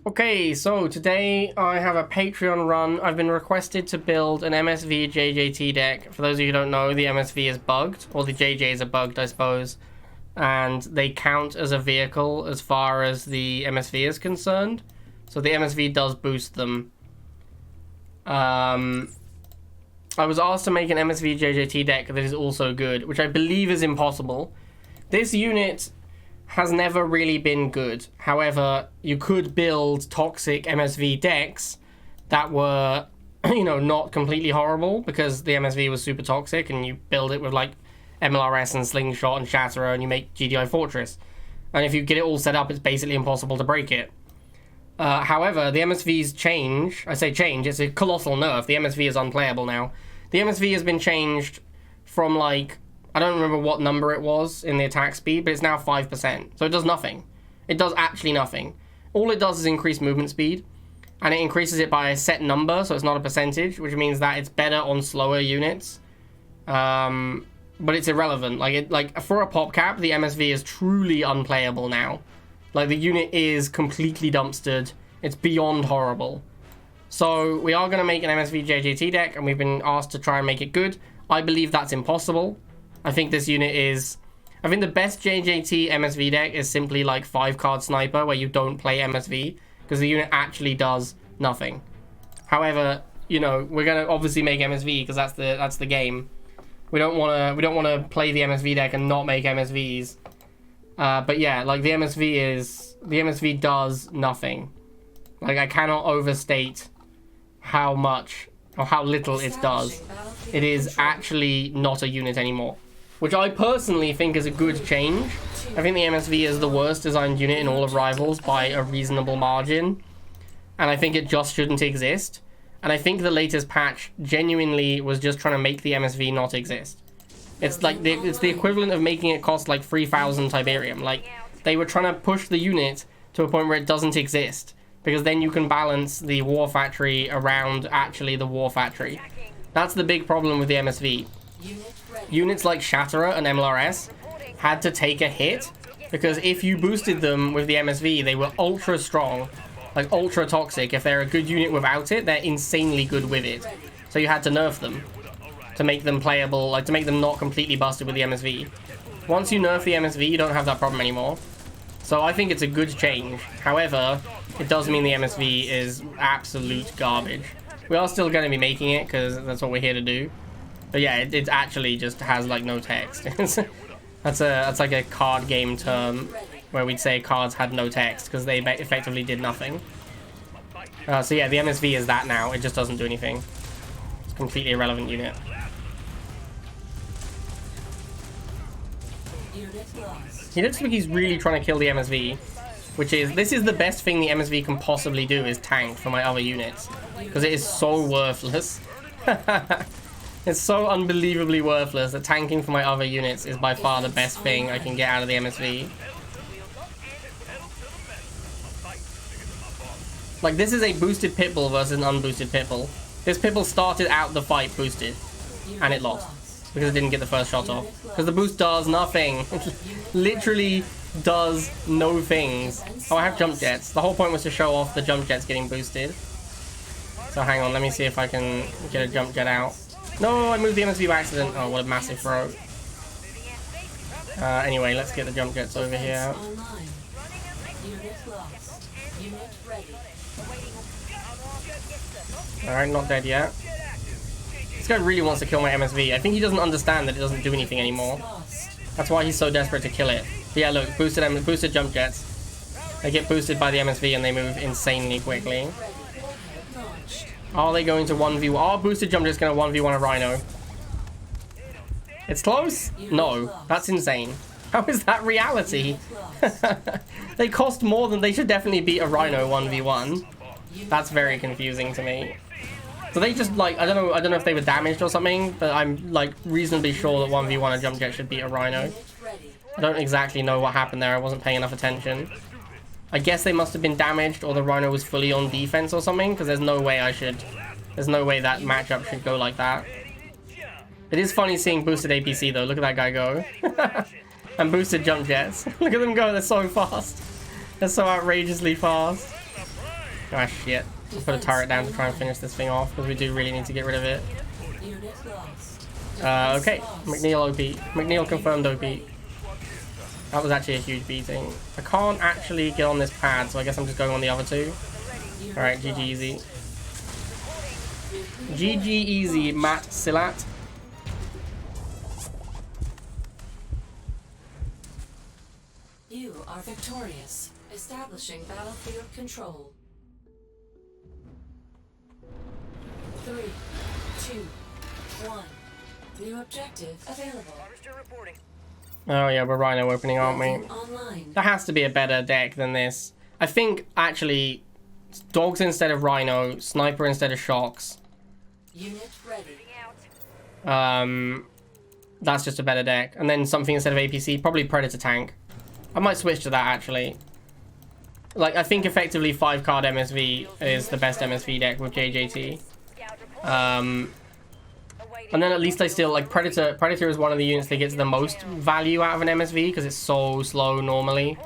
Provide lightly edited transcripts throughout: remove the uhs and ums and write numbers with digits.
Okay, so today I have a Patreon run. I've been requested to build an MSV JJT deck. For those of you who don't know, the MSV is bugged, or the JJs are bugged, I suppose. And they count as a vehicle as far as the MSV is concerned. So the MSV does boost them. I was asked to make an MSV JJT deck that is also good, which I believe is impossible. This unit has never really been good. However, you could build toxic MSV decks that were, you know, not completely horrible because the MSV was super toxic, and you build it with like MLRS and Slingshot and Shatterer, and you make GDI Fortress. And if you get it all set up, it's basically impossible to break it. However, the MSV's change, I say change, it's a colossal nerf. The MSV is unplayable now. The MSV has been changed from like, I don't remember what number it was in the attack speed, but it's now 5%. So it does nothing. It does actually nothing. All it does is increase movement speed, and it increases it by a set number, so it's not a percentage, which means that it's better on slower units. But it's irrelevant. Like for a pop cap, the MSV is truly unplayable now. Like, the unit is completely dumpstered. It's beyond horrible. So we are going to make an MSV JJT deck, and we've been asked to try and make it good. I believe that's impossible. I think this unit is... I think the best JJT MSV deck is simply like 5-card Sniper, where you don't play MSV, because the unit actually does nothing. However, you know, we're going to obviously make MSV, because that's the game. We don't want to play the MSV deck and not make MSVs. But yeah, like the MSV does nothing. Like, I cannot overstate how much or how little it does. It is actually not a unit anymore, which I personally think is a good change. I think the MSV is the worst designed unit in all of Rivals by a reasonable margin, and I think it just shouldn't exist. And I think the latest patch genuinely was just trying to make the MSV not exist. It's like it's the equivalent of making it cost like 3,000 Tiberium. Like, they were trying to push the unit to a point where it doesn't exist, because then you can balance the War Factory around actually the War Factory. That's the big problem with the MSV. Units like Shatterer and MLRS had to take a hit, because if you boosted them with the MSV, they were ultra strong, like ultra toxic. If they're a good unit without it, they're insanely good with it. So you had to nerf them to make them playable, like to make them not completely busted with the MSV. Once you nerf the MSV, you don't have that problem anymore. So I think it's a good change. However, it does mean the MSV is absolute garbage. We are still going to be making it, because that's what we're here to do. But yeah, it actually just has like no text. That's like a card game term where we'd say cards had no text because they effectively did nothing. So yeah, the MSV is that now. It just doesn't do anything. It's a completely irrelevant unit. He looks like he's really trying to kill the MSV, which is, this is the best thing the MSV can possibly do, is tank for my other units, because it is so worthless. It's so unbelievably worthless that tanking for my other units is by far the best thing I can get out of the MSV. Like, this is a boosted Pitbull versus an unboosted Pitbull. This Pitbull started out the fight boosted, and it lost because it didn't get the first shot off. Because the boost does nothing. Literally does no things. Oh, I have jump jets. The whole point was to show off the jump jets getting boosted. So hang on, let me see if I can get a jump jet out. No, I moved the MSV by accident. Oh, what a massive throw. Anyway, let's get the jump jets over here. Alright, not dead yet. This guy really wants to kill my MSV. I think he doesn't understand that it doesn't do anything anymore. That's why he's so desperate to kill it. But yeah, look, boosted jump jets. They get boosted by the MSV and they move insanely quickly. Are they going to 1v1? Are boosted jump jets going to 1v1 a Rhino? It's close? No, that's insane. How is that reality? They cost more than... They should definitely beat a Rhino 1v1. That's very confusing to me. So they just, like, I don't know if they were damaged or something, but I'm like reasonably sure that 1v1 a jump jet should beat a Rhino. I don't exactly know what happened there. I wasn't paying enough attention. I guess they must have been damaged, or the Rhino was fully on defense or something, because there's no way that matchup should go like that. It is funny seeing boosted APC though. Look at that guy go. And boosted jump jets. Look at them go, they're so fast. They're so outrageously fast. Ah, shit. I'll put a turret down to try and finish this thing off, because we do really need to get rid of it. Okay. McNeil OP. McNeil confirmed OP. That was actually a huge beating. I can't actually get on this pad, so I guess I'm just going on the other two. Alright, GG easy. GG easy, Matt Silat. You are victorious. Establishing battlefield control. 3, 2, 1. New objective available. Oh yeah, we're Rhino opening, aren't we? Online. There has to be a better deck than this. I think, actually, Dogs instead of Rhino, Sniper instead of Shocks. Unit ready. That's just a better deck. And then something instead of APC, probably Predator Tank. I might switch to that, actually. Like, I think effectively 5-card MSV is the best MSV deck with JJT. And then at least I still, like, Predator is one of the units that gets the most value out of an MSV because it's so slow normally.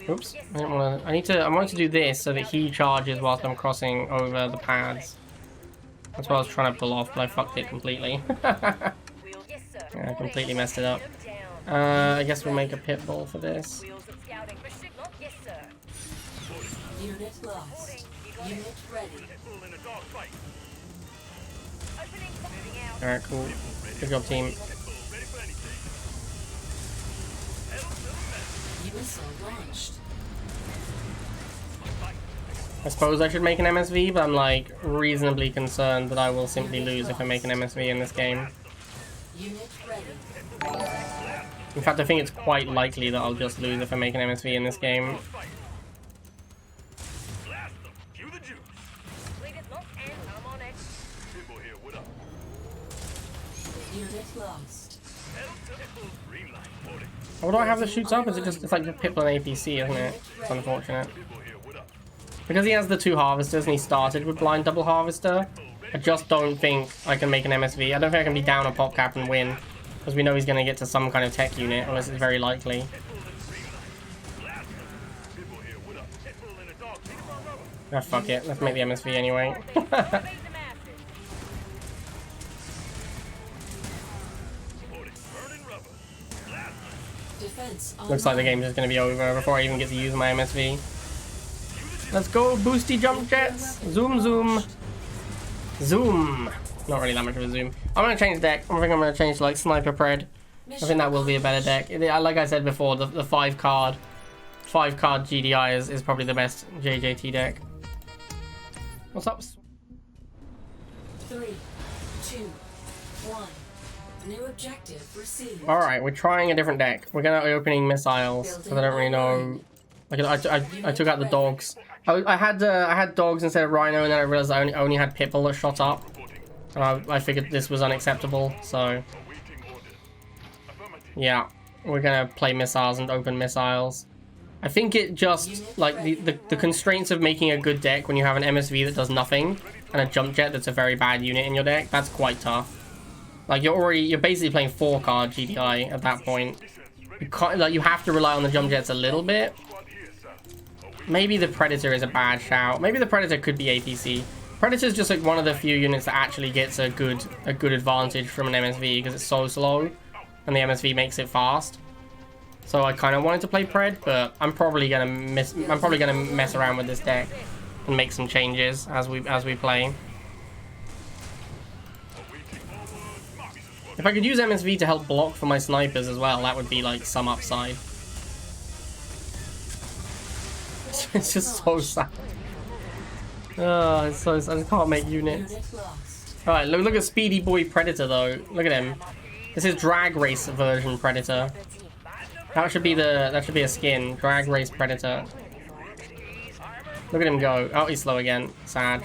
Oops, I didn't want to, I want to do this so that he charges whilst I'm crossing over the pads. That's what I was trying to pull off, but I fucked it completely. Yeah, I completely messed it up. I guess we'll make a pit bull for this. Unit lost. Unit ready. Alright, cool. Good job, team. Missile launched. I suppose I should make an MSV, but I'm like reasonably concerned that I will simply lose if I make an MSV in this game. Unit ready. In fact, I think it's quite likely that I'll just lose if I make an MSV in this game. Unit lost. Oh, do I have the shoots up? Is it just, it's like the Pitbull and APC, isn't it? It's unfortunate. Because he has the 2 harvesters and he started with blind double harvester, I just don't think I can make an MSV. I don't think I can be down a pop cap and win. Because we know he's going to get to some kind of tech unit, unless it's very likely. Ah, fuck it. Let's make the MSV anyway. Looks like the game's just going to be over before I even get to use my MSV. Let's go, boosty jump jets! Zoom, zoom! Zoom! Not really that much of a zoom. I'm going to change deck. I think I'm going to change to like Sniper Pred. I think that will be a better deck. Like I said before, the 5-card GDI is probably the best JJT deck. What's up? 3, 2, 1. New objective received. Alright, we're trying a different deck. We're going to be opening missiles, because I don't really know. Like, I took out the dogs. I had dogs instead of Rhino, and then I realized I only had Pitbull that shot up. And I figured this was unacceptable, so... Yeah, we're going to play missiles and open missiles. I think it just, like, the constraints of making a good deck when you have an MSV that does nothing, and a jump jet that's a very bad unit in your deck, that's quite tough. Like, you're basically playing 4-card GDI at that point. You have to rely on the jump jets a little bit. Maybe the Predator is a bad shout. Maybe the Predator could be APC. Predator's just like one of the few units that actually gets a good advantage from an MSV because it's so slow, and the MSV makes it fast. So I kind of wanted to play Pred, but I'm probably gonna mess around with this deck and make some changes as we play. If I could use MSV to help block for my snipers as well, that would be like some upside. It's just so sad. Oh, it's so sad. I just can't make units. Alright, look at Speedy Boy Predator though. Look at him. This is Drag Race version Predator. That should be a skin. Drag Race Predator. Look at him go. Oh, he's slow again. Sad.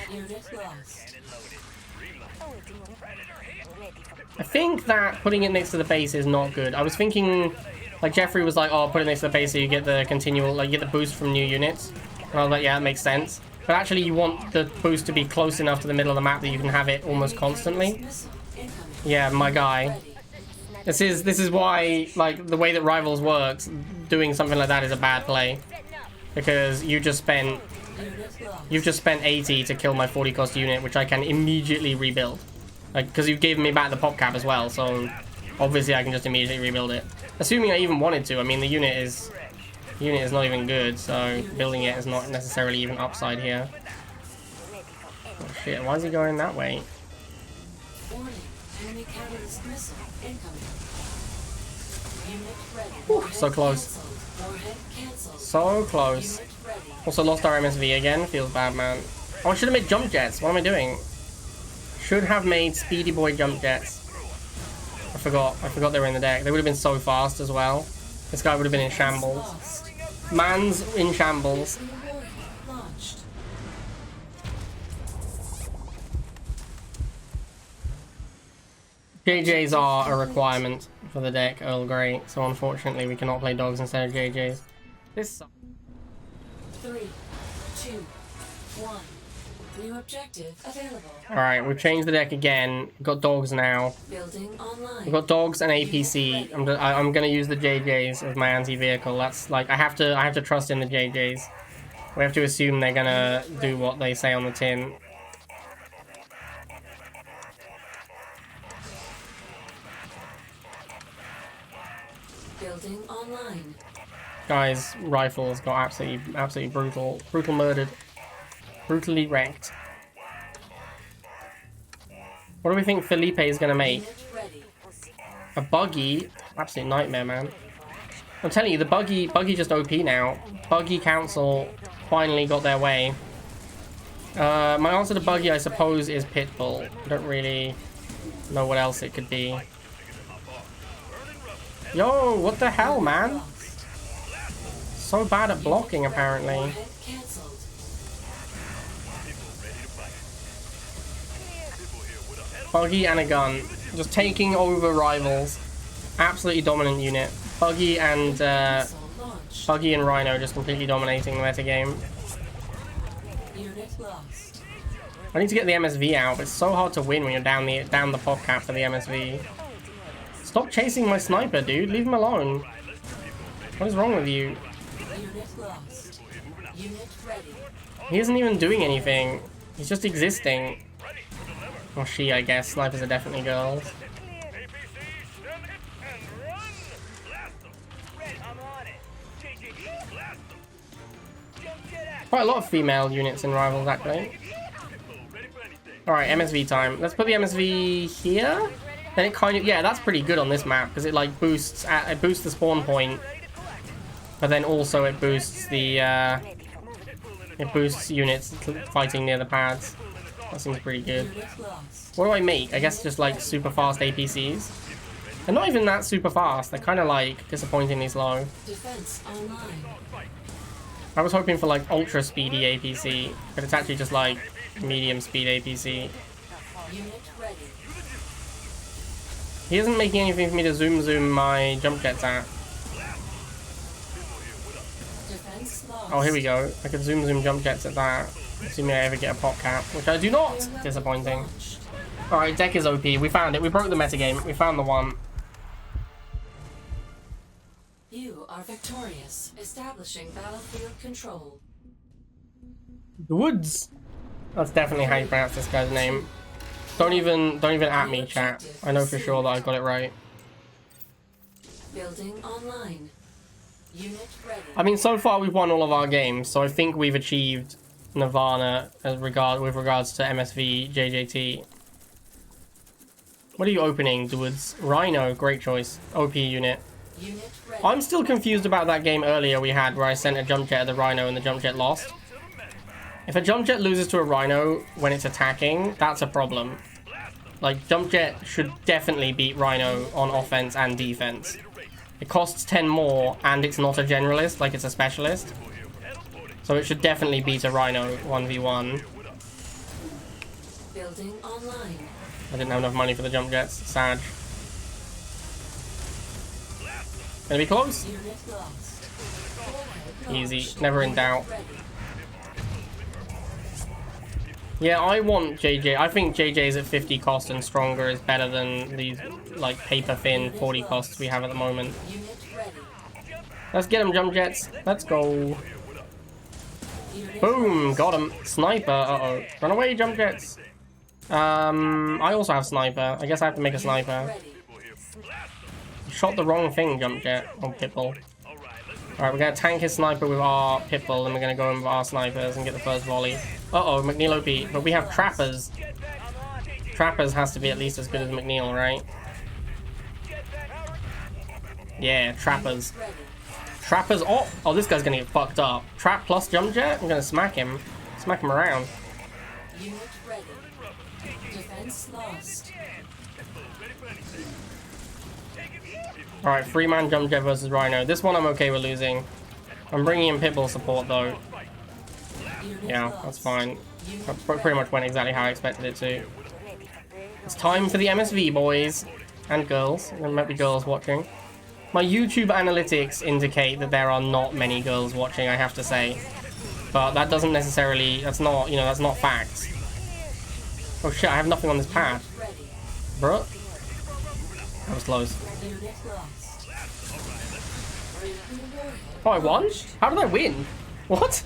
I think that putting it next to the base is not good. I was thinking, like Jeffrey was like, oh, put it next to the base so you get the continual, like you get the boost from new units. And I was like, yeah, that makes sense. But actually you want the boost to be close enough to the middle of the map that you can have it almost constantly. Yeah, my guy. This is why, like, the way that Rivals works, doing something like that is a bad play. because you've just spent 80 to kill my 40 cost unit, which I can immediately rebuild. Like, because you've given me back the pop cap as well, so obviously I can just immediately rebuild it. Assuming I even wanted to. I mean, the unit is not even good, so building it is not necessarily even upside here. Oh shit, why is he going that way? Whew, so close. So close. Also lost our MSV again. Feels bad, man. Oh, I should have made jump jets. What am I doing? Should have made Speedy Boy jump jets. I forgot they were in the deck. They would have been so fast as well. This guy would have been in shambles. Man's in shambles. JJs are a requirement for the deck, Earl Grey, so unfortunately we cannot play dogs instead of JJs. This sucks. 3, 2, 1. New objective available. Alright, we've changed the deck again. We've got dogs now. Building online. We've got dogs and APC. I'm gonna use the JJs as my anti-vehicle. That's like I have to trust in the JJs. We have to assume they're gonna do what they say on the tin. Building online. Guys, rifles got absolutely brutal murdered. Brutally wrecked. What do we think Felipe is gonna make? A buggy? Absolute nightmare, man. I'm telling you, the buggy just OP now. Buggy Council finally got their way. My answer to buggy, I suppose, is Pitbull. I don't really know what else it could be. Yo, what the hell, man? So bad at blocking, apparently. Buggy and a gun. Just taking over rivals. Absolutely dominant unit. Buggy and Rhino just completely dominating the meta game. I need to get the MSV out, but it's so hard to win when you're down the pop cap for the MSV. Stop chasing my sniper, dude. Leave him alone. What is wrong with you? He isn't even doing anything. He's just existing. Or she, I guess. Snipers are definitely girls. Quite a lot of female units in Rivals, actually. Alright, MSV time. Let's put the MSV here. Then it kind of... Yeah, that's pretty good on this map, because it, like, boosts the spawn point. But then also it boosts the... it boosts units fighting near the pads. That seems pretty good. What do I make? I guess just, like, super fast APCs. They're not even that super fast. They're kind of, like, disappointingly slow. I was hoping for, like, ultra speedy APC, but it's actually just, like, medium speed APC. He isn't making anything for me to zoom my jump jets at. Oh, here we go. I could zoom jump jets at that. Assuming I ever get a pop cap, which I do not. Disappointing. Alright, deck is OP. We found it. We broke the metagame. We found the one. You are victorious. Establishing battlefield control. The Woods. That's definitely how you pronounce this guy's name. Don't even at me, chat. I know for sure that I got it right. Building online. Unit ready. I mean, so far we've won all of our games, so I think we've achieved Nirvana with regards to MSV JJT. What are you opening, dudes? Rhino, great choice. OP unit. I'm still confused about that game earlier we had where I sent a jump jet at the Rhino and the jump jet lost. If a jump jet loses to a Rhino when it's attacking, that's a problem. Like, jump jet should definitely beat Rhino on offense and defense. It costs 10 more and it's not a generalist, like it's a specialist. So it should definitely beat a Rhino 1v1. Building online. I didn't have enough money for the jump jets. Sad. Gonna be close? Easy. Never in doubt. Yeah, I want JJ. I think JJ's at 50 cost and stronger is better than these, like, paper thin 40 costs we have at the moment. Let's get them jump jets. Let's go. Boom, got him. Sniper, uh-oh. Run away, jump jets. I also have sniper. I guess I have to make a sniper. Shot the wrong thing, jump jet. Or pitbull. Alright, we're gonna tank his sniper with our pitbull, and we're gonna go in with our snipers and get the first volley. Uh-oh, McNeil OP. But we have trappers. Trappers has to be at least as good as McNeil, right? Yeah, trappers. Trappers. Oh, this guy's gonna get fucked up. Trap plus jump jet. I'm gonna smack him. Smack him around. Unit ready. Defense lost. Alright, 3-man jump jet versus Rhino. This one I'm okay with losing. I'm bringing in pitbull support though. Yeah, that's fine. That pretty much went exactly how I expected it to. It's time for the MSV, boys and girls. There might be girls watching. My YouTube analytics indicate that there are not many girls watching, I have to say. But that doesn't necessarily, that's not, you know, that's not facts. Oh shit, I have nothing on this pad. Bruh. That was close. Oh, I won? How did I win? What?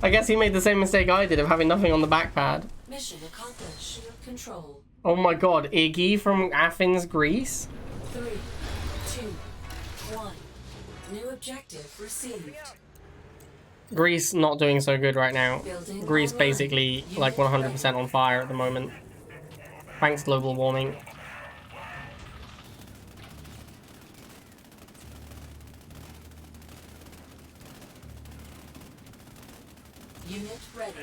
I guess he made the same mistake I did of having nothing on the back pad. Mission accomplished. Control. Oh my god, Iggy from Athens, Greece? 3, 2, 1. New objective received. Greece not doing so good right now. Building Greece online. basically like 100% on fire at the moment. Thanks global warming. Unit ready.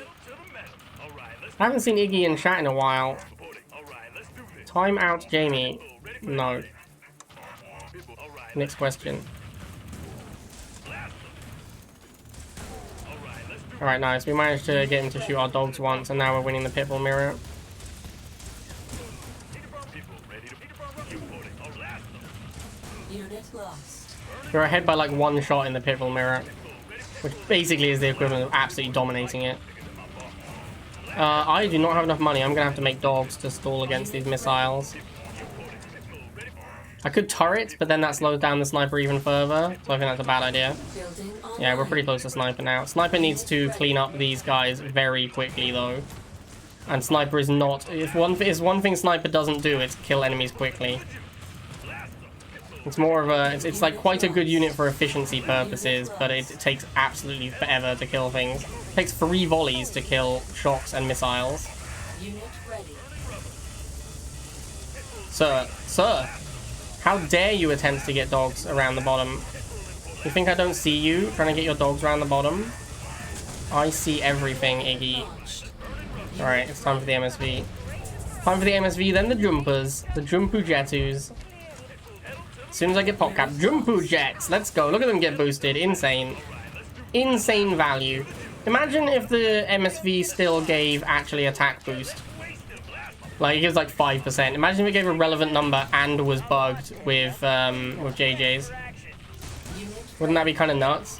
I haven't seen Iggy in chat in a while. Time out, Jamie. No. Next question. Alright, nice. We managed to get him to shoot our dogs once, and now we're winning the pitbull mirror. Unit lost. We're ahead by like 1 shot in the pitbull mirror, which basically is the equivalent of absolutely dominating it. I do not have enough money. I'm gonna have to make dogs to stall against these missiles. I could turret, but then that slows down the sniper even further, so I think that's a bad idea. Building Yeah, we're pretty close to sniper now. Sniper needs to clean up these guys very quickly, though. And sniper is not... If one thing sniper doesn't do, it's kill enemies quickly. It's more of a... It's like quite a good unit for efficiency purposes, but it takes absolutely forever to kill things. It takes 3 volleys to kill shocks and missiles. Unit ready. Sir, how dare you attempt to get dogs around the bottom? You think I don't see you trying to get your dogs around the bottom? I see everything, Iggy. Alright, it's time for the MSV. Time for the MSV, then the jumpers. The Jumpu Jetus. As soon as I get pop cap, Jumpu Jets! Let's go. Look at them get boosted. Insane. Insane value. Imagine if the MSV still gave actually attack boost. Like, it gives like 5%. Imagine if it gave a relevant number and was bugged with JJ's. Wouldn't that be kind of nuts?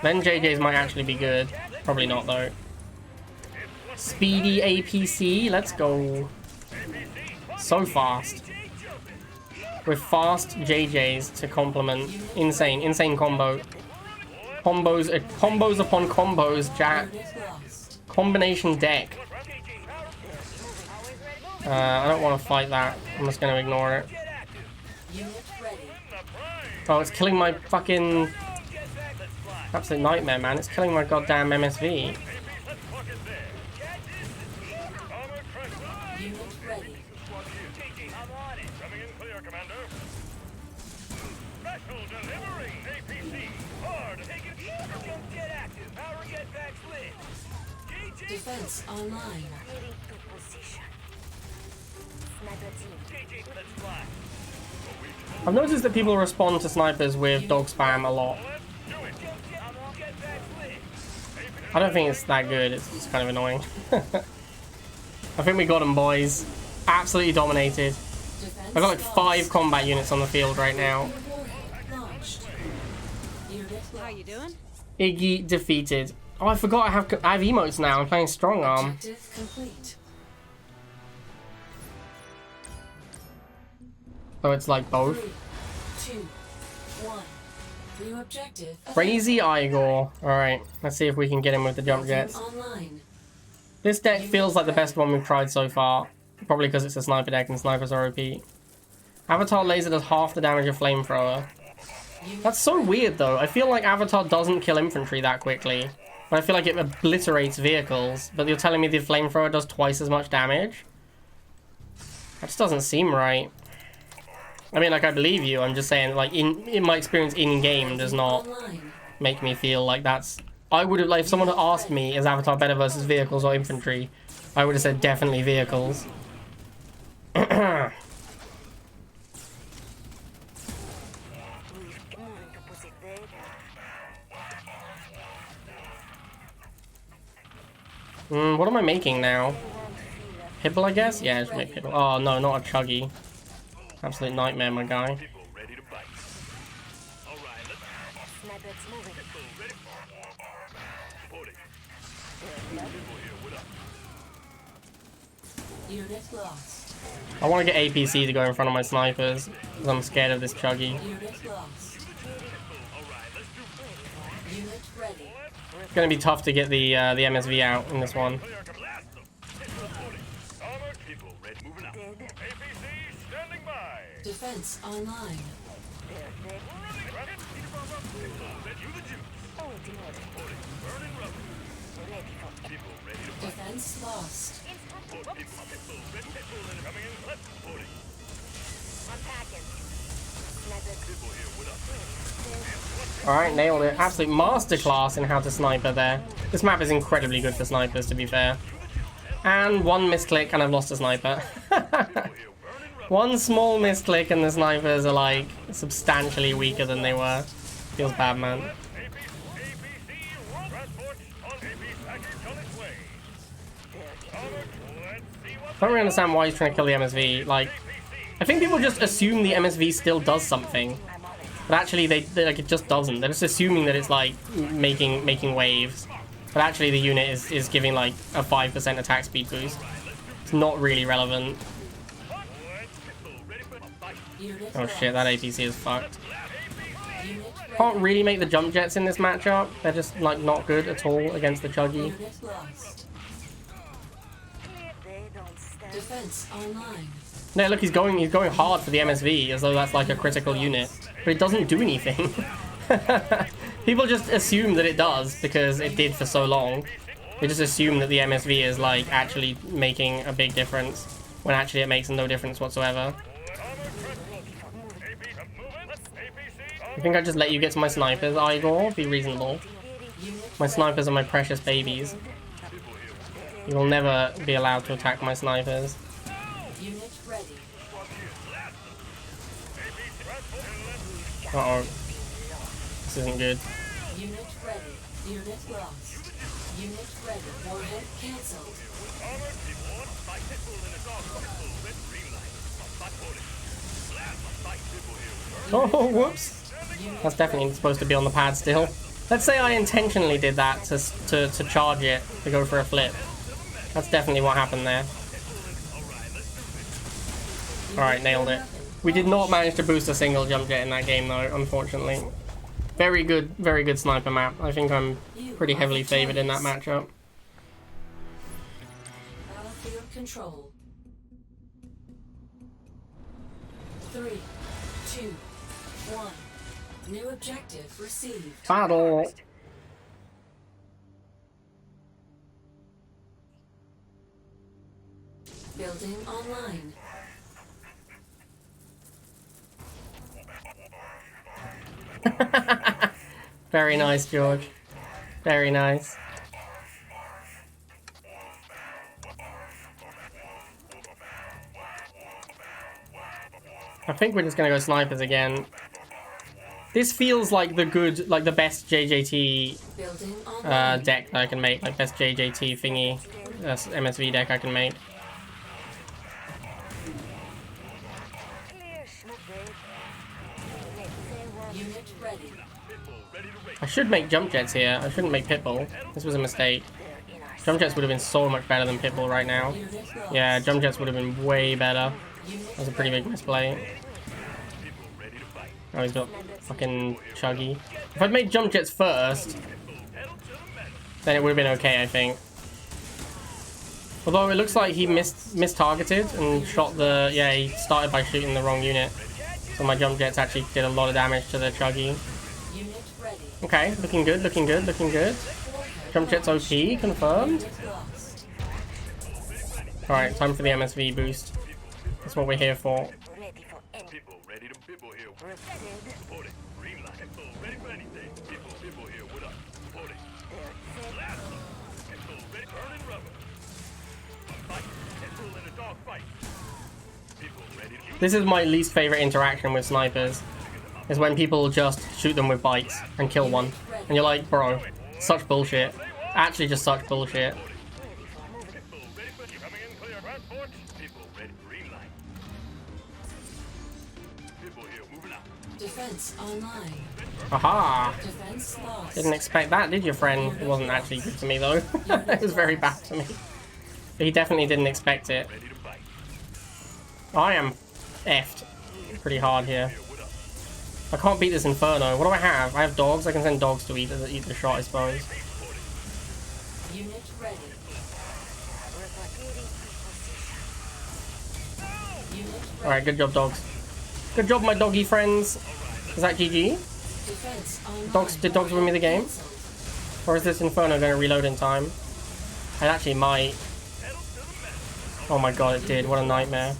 Then JJ's might actually be good. Probably not, though. Speedy APC. Let's go. So fast. With fast JJ's to complement. Insane. Insane combo. Combos upon combos, Jack. Combination deck. I don't want to fight that. I'm just going to ignore it. Oh, it's killing my fucking... Absolute nightmare, man. It's killing my goddamn MSV. Defense online. I've noticed that people respond to snipers with dog spam a lot. I don't think it's that good, it's just kind of annoying. I think we got them, boys. Absolutely dominated. I've got like 5 combat units on the field right now. How you doing? Iggy defeated. Oh, I forgot I have emotes now. I'm playing strong arm. Objective complete. Oh, it's like both. 3, 2, 1. New objective. Crazy Igor. Alright, let's see if we can get him with the jump jets. Online. This deck feels like the best one we've tried so far. Probably because it's a sniper deck and snipers are OP. Avatar laser does half the damage of flamethrower. That's so weird though. I feel like Avatar doesn't kill infantry that quickly. But I feel like it obliterates vehicles. But you're telling me the flamethrower does twice as much damage? That just doesn't seem right. I mean, like, I believe you. I'm just saying, like, in my experience in-game does not make me feel like that's... I would have, like, if someone had asked me, is Avatar better versus vehicles or infantry? I would have said definitely vehicles. What am I making now? Pibble, I guess? Yeah, I should make Pibble. Oh, no, not a Chuggy. Absolute nightmare, my guy. Unit lost. I want to get APC to go in front of my snipers, because I'm scared of this Chuggy. Unit lost. Unit ready. It's going to be tough to get the MSV out in this one. Defense online. Defense lost. Alright, nailed it. Absolute masterclass in how to sniper there. This map is incredibly good for snipers, to be fair. And one misclick and I've lost a sniper. One small misclick and the snipers are like substantially weaker than they were. Feels bad, man. I don't really understand why he's trying to kill the MSV. Like, I think people just assume the MSV still does something, but actually they like it just doesn't. They're just assuming that it's like making waves, but actually the unit is giving like a 5% attack speed boost. It's not really relevant. Oh shit, that APC is fucked. Can't really make the jump jets in this matchup. They're just like not good at all against the Chuggy. Defense online. No, look, he's going hard for the MSV as though that's like a critical unit, but it doesn't do anything. People just assume that it does because it did for so long. They just assume that the MSV is like actually making a big difference when actually it makes no difference whatsoever. I think I just let you get to my snipers, Igor. Be reasonable. My snipers are my precious babies. You will never be allowed to attack my snipers. Unit ready. Uh-oh. This isn't good. Unit ready. Unit lost. Unit ready. Warhead cancelled. Oh, whoops. That's definitely supposed to be on the pad still. Let's say I intentionally did that to charge it, to go for a flip. That's definitely what happened there. Alright, nailed it. We did not manage to boost a single jump jet in that game though, unfortunately. Very good sniper map. I think I'm pretty heavily favored in that matchup. Battlefield control. 3, 2, 1. New objective received. Battle! Building online. Very nice, George. Very nice. I think we're just gonna go snipers again. This feels like the best JJT deck that I can make, like best JJT thingy, MSV deck I can make. I should make jump jets here. I shouldn't make Pitbull. This was a mistake. Jump jets would have been so much better than Pitbull right now. Yeah, jump jets would have been way better. That was a pretty big misplay. Oh, he's got fucking chuggy. If I'd made jump jets first, then it would have been okay, I think. Although it looks like he mis-targeted and shot the... Yeah, he started by shooting the wrong unit. So my jump jets actually did a lot of damage to the chuggy. Okay, looking good, looking good, looking good. Jump jets OP, confirmed. Alright, time for the MSV boost. That's what we're here for. This is my least favorite interaction with snipers, is when people just shoot them with bikes and kill one. And you're like, bro, such bullshit. Actually just such bullshit. Defense online. Aha! Defense lost. Didn't expect that, did you, friend? It wasn't actually good to me, though. It was very bad to me. But he definitely didn't expect it. I am effed pretty hard here. I can't beat this Inferno. What do I have? I have dogs. I can send dogs to eat the shot, I suppose. Unit ready. Alright, good job, dogs. Good job, my doggy friends. Is that GG? Defense online. Did dogs win me the game? Or is this Inferno going to reload in time? It actually might. Oh my god, it did. What a nightmare.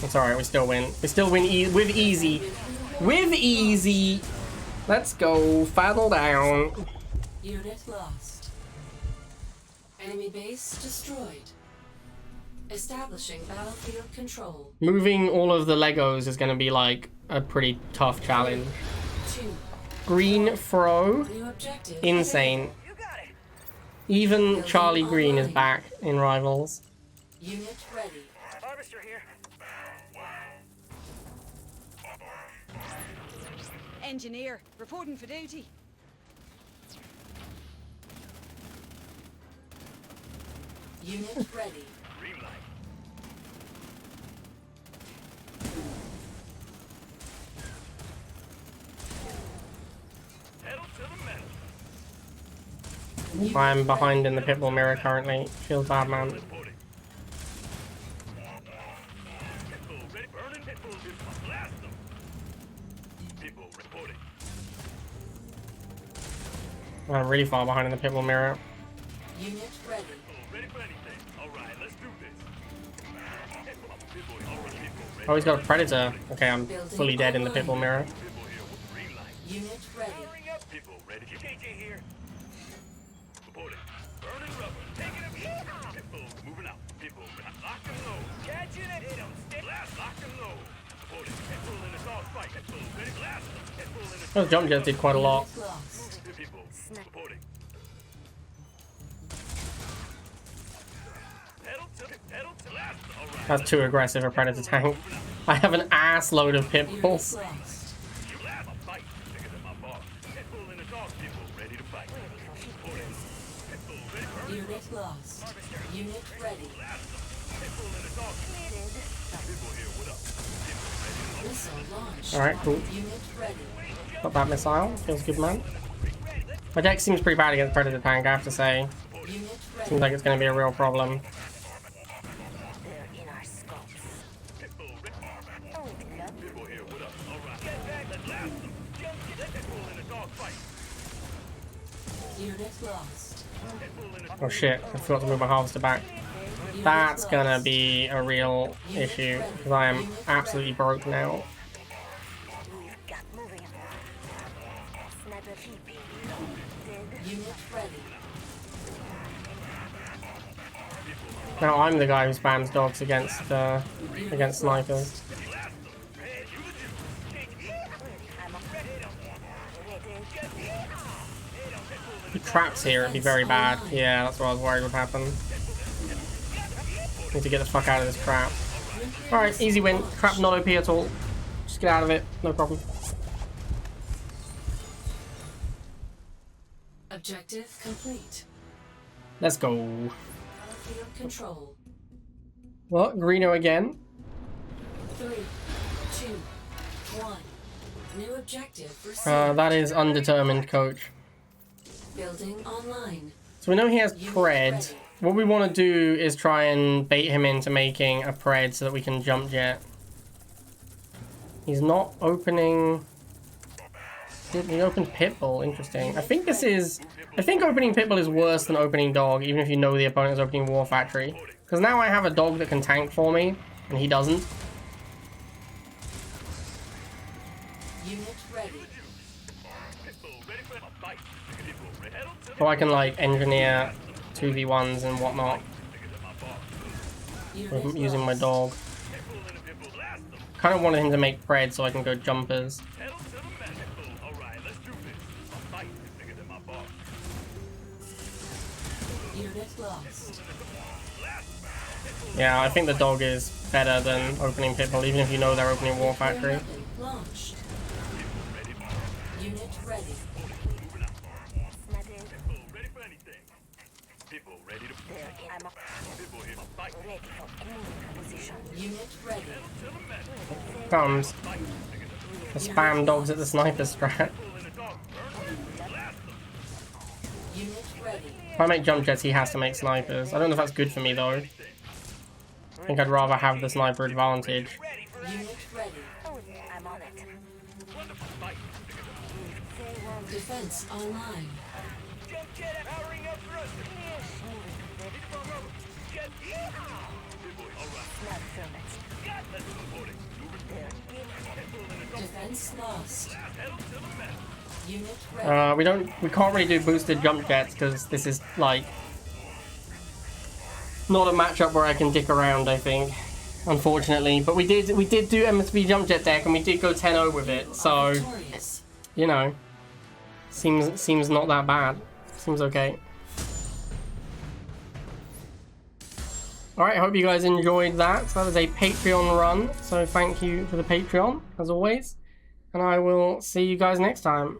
It's alright, we still win. We still win with easy. With easy! Let's go. Faddle down. Unit lost. Enemy base destroyed. Establishing battlefield control. Moving all of the Legos is going to be like a pretty tough challenge. 2. Green throw. New objective. Insane. Even Charlie Green is back in Rivals. Unit ready. Harvester here. Engineer, reporting for duty. Unit ready. Green light. Pedal to the metal. I'm behind in the pitbull mirror currently. Feels bad, man. Reporting. Pitbull ready. Burning pitbull. Blast them. Pitbull reporting. I'm really far behind in the pitbull mirror. Unit ready. Pitbull ready for anything. All right, let's do this. Pitbull, all right, pitbull ready. Oh, he's got a predator. Okay, I'm fully dead in the pitbull mirror. Pitbull here with the green light. Unit ready. Firing up. Pitbull ready. JJ here. Reporting. Burning rubber. Taking him. Pitbull moving out. Pitbull lock and load. Catching it. Hit him. Blast. Lock and load. Reporting. Pitbull in a dog fight. Pitbull ready. Blast him. Pitbull in a Those jump jets did quite a lot. Unit lost. Pitbull reporting. Pedal to last. All right. That's too aggressive a predator tank. I have an ass load of Unit pitbulls. lost. You last a fight. Bigger than my boss. Pitbull in a dog. Pitbull ready to fight. Reporting. Pitbull ready. Burning Unit lost. Unit ready. Pitbull in a dog. Pitbull here. What up? Missile launched. Alright, cool. Unit ready. Got that missile. Feels good, man. My deck seems pretty bad against predator tank, I have to say. Unit ready. Seems like it's going to be a real problem. Pitbull here. What up? All right. Get back. Let's blast them. Pitbull in a dog fight. Unit lost. Pitbull in a Oh shit, I forgot to move my harvester back. Unit That's lost. gonna be a real issue, because I am absolutely broke now. Unit ready. Now I'm the guy who spams dogs against snipers. If he traps here, it'd be very bad. Yeah, that's what I was worried would happen. Need to get the fuck out of this trap. Alright, easy win. Trap not OP at all. Just get out of it, no problem. Objective complete. Let's go. Battlefield control. What? Greeno again? 3, 2, 1. New objective for That is undetermined, coach. Building online. So we know he has pred. What we want to do is try and bait him into making a pred so that we can jump jet. He's not opening... He opened Pitbull. Interesting. I think opening Pitbull is worse than opening Dog, even if you know the opponent is opening War Factory. Because now I have a dog that can tank for me, and he doesn't. Unit ready. So I can, like, engineer 2v1s and whatnot with using my dog. Kind of wanted him to make pred so I can go jumpers. Unit lost. Yeah, I think the dog is better than opening Pitbull, even if you know they're opening War Factory. Launched. Unit ready. Unit ready. Comes the spam dogs at the sniper strat. Unit ready. If I make jump jets, he has to make snipers. I don't know if that's good for me though. I think I'd rather have the sniper advantage. Unit ready. I'm on it. Defense online. Defense lost. Unit ready. We can't really do boosted jump jets because this is like not a matchup where I can dick around, I think, unfortunately. But we did do MSV jump jet deck and we did go 10-0 with it, so Victorious. you know, seems not that bad. Seems okay. Alright, I hope you guys enjoyed that. So that was a Patreon run, so thank you for the Patreon, as always. And I will see you guys next time.